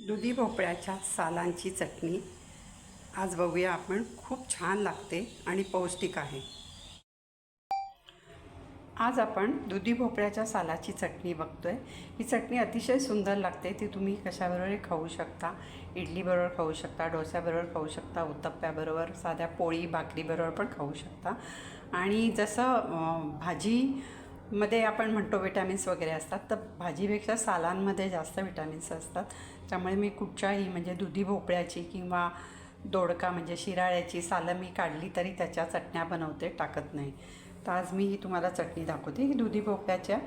दुधी भोपळ्याच्या सालांची चटणी आज बघूया आपण. खूप छान लागते आणि पौष्टिक आहे. आज आपण दुधी भोपळ्याच्या सालाची चटणी बघतोय. ही चटणी अतिशय सुंदर लागते. ती तुम्ही कशाबरोबर खाऊ शकता. इडलीबरोबर खाऊ शकता, डोस्याबरोबर खाऊ शकता, उत्तप्प्याबरोबर, साध्या पोळी भाकरीबरोबर पण खाऊ शकता. आणि जसं भाजीमध्ये आपण म्हणतो विटॅमिन्स वगैरे असतात, तर भाजीपेक्षा सालांमध्ये जास्त विटॅमिन्स असतात. त्यामुळे मी कुठच्याही म्हणजे दुधी भोपळ्याची किंवा दोडका म्हणजे शिराळ्याची सालं मी काढली तरी त्याच्या चटण्या बनवते, टाकत नाही. तर आज मी ही तुम्हाला चटणी दाखवते. ही दुधी भोपळ्याच्या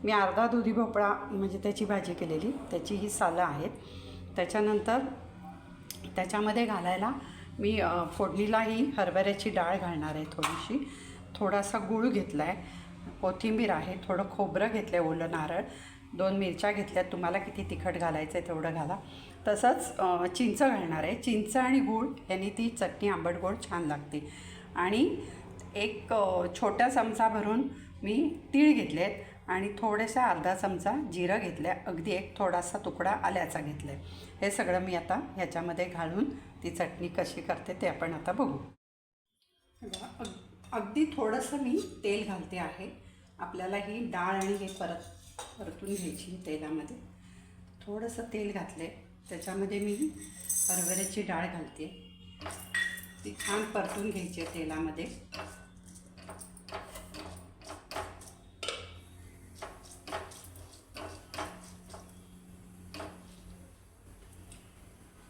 मी अर्धा दुधी भोपळा म्हणजे त्याची भाजी केलेली, त्याची ही सालं आहेत. त्याच्यानंतर त्याच्यामध्ये घालायला मी फोडणीला ही हरभऱ्याची डाळ घालणार आहे थोडीशी. थोडासा गूळ घेतला आहे, कोथिंबीर आहे, थोडं खोबरं घेतलं आहे, ओलं नारळ, 2 मिरच्या घेतल्यात. तुम्हाला किती तिखट घालायचं आहे तेवढं घाला. तसंच चिंच घालणार आहे. चिंच आणि गूळ यांनी ती चटणी आंबट गोड छान लागते. आणि एक छोटा चमचा भरून मी तीळ घेतले आहेत आणि थोडेसा अर्धा चमचा जिरं घेतलं आहे. अगदी एक थोडासा तुकडा आल्याचा घेतला आहे. हे सगळं मी आता ह्याच्यामध्ये घालून ती चटणी कशी करते ते आपण आता बघू. अगदी थोडंसं मी तेल घालते आहे. आपल्याला ही डाळ आणि हे परतून घ्यायची तेलामध्ये. थोडंसं तेल घातलं आहे, त्याच्यामध्ये मी हरभऱ्याची डाळ घालते. ती छान परतून घ्यायची आहे तेलामध्ये.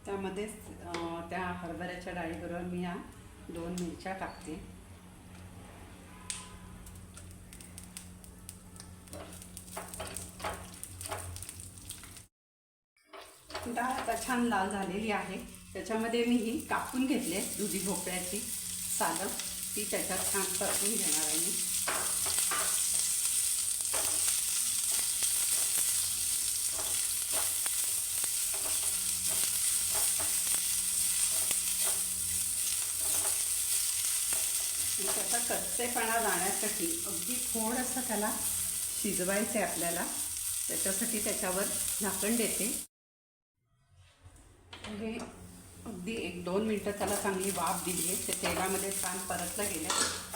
त्यामध्येच त्या हरभऱ्याच्या डाळीबरोबर मी या 2 मिरच्या टाकते. डाळ आता छान लाल झालेली आहे. त्याच्यामध्ये मी ही कापून घेतले दुधी भोपळ्याची सालं, ती त्याच्यात छान परतून घेणार आहे मी. त्याचा कच्चेपणा जाण्यासाठी अगदी थोडंसं त्याला शिजवायचं आहे आपल्याला. त्याच्यासाठी त्याच्यावर झाकण देते. म्हणजे अगदी 1-2 मिनटं त्याला चांगली वाफ दिली आहे. ते तेलामध्ये छान परतलं गेलं.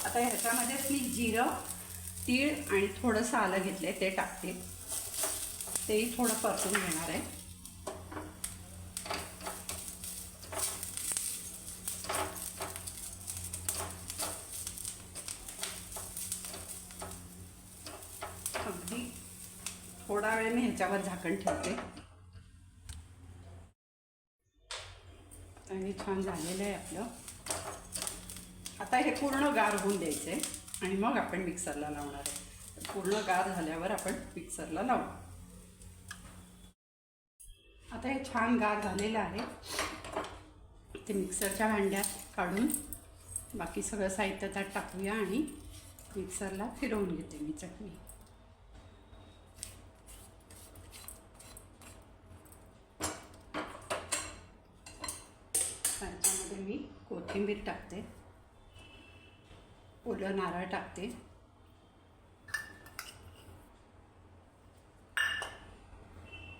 आता ह्याच्यामध्येच मी जिरं, तीळ आणि थोडंसं आलं घेतलं आहे, ते टाकते. तेही थोडं परतून घेणार आहे. अगदी थोडा वेळ मी ह्याच्यावर झाकण ठेवते. आणि छान झालेलं आहे आपलं. आता हे पूर्ण गार होऊन द्यायचं आहे आणि मग आपण मिक्सरला लावणार आहे. पूर्ण गार झाल्यावर आपण मिक्सरला लावू. आता हे छान गार झालेलं आहे. ते मिक्सरच्या भांड्यात काढून बाकी सगळं साहित्य त्यात टाकूया आणि मिक्सरला फिरवून घेते मी चटणी. त्याच्यामध्ये मी कोथिंबीर टाकते, ओलं नारळ टाकते,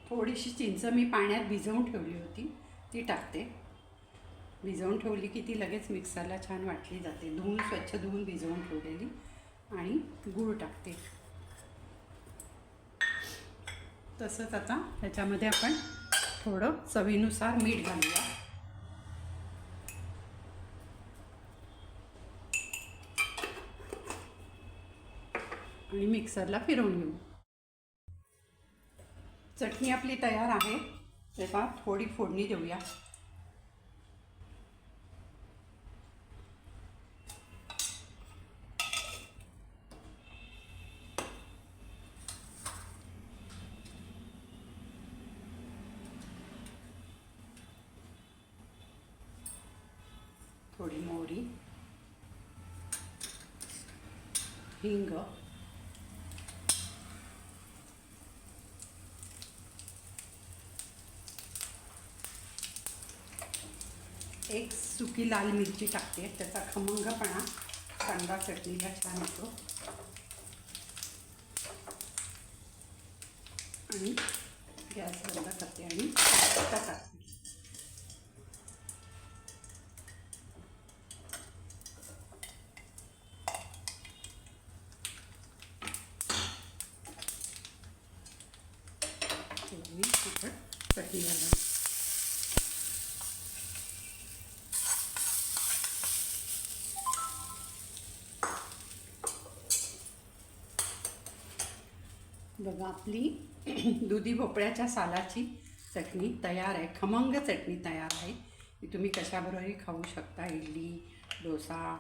थोडीशी चिंच मी पाण्यात भिजवून ठेवली होती ती टाकते. भिजवून ठेवली की ती लगेच मिक्सरला छान वाटली जाते. स्वच्छ धुवून भिजवून ठेवलेली. आणि गूळ टाकते. तसंच आता ह्याच्यामध्ये आपण थोडं चवीनुसार मीठ घालूया. आणि मिक्सरला फिरवून घेऊ. चटणी आपली तयार आहे. तेव्हा थोडी फोडणी देऊया. थोडी मोहरी, हिंग, एक सुकी लाल मिरची टाकते. त्याचा खमंगपणा कांदा चटणीला छान येतो. आणि गॅस बंद करते आणि टाकते. चटणी बरोबर. बघा आपली दुधी भोपळ्याच्या सालाची चटणी तयार आहे. खमंग चटणी तयार आहे. ती तुम्ही कशाबरोबरही खाऊ शकता. इडली, डोसा,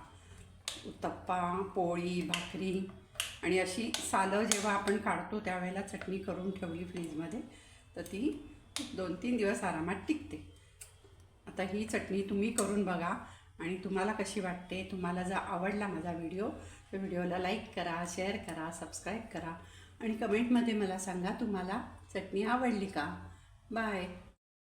उत्तप्पा, पोळी, भाकरी. आणि अशी सालं जेव्हा आपण काढतो त्यावेळेला चटणी करून ठेवली फ्रीजमध्ये तर ती 2-3 दिवस आरामात टिकते. आता ही चटणी तुम्ही करून बघा आणि तुम्हाला कशी वाटते. तुम्हाला जर आवडला माझा व्हिडिओ तर व्हिडिओला लाईक करा, शेअर करा, सबस्क्राईब करा आणि कमेंटमध्ये मला सांगा तुम्हाला चटणी आवडली का. बाय.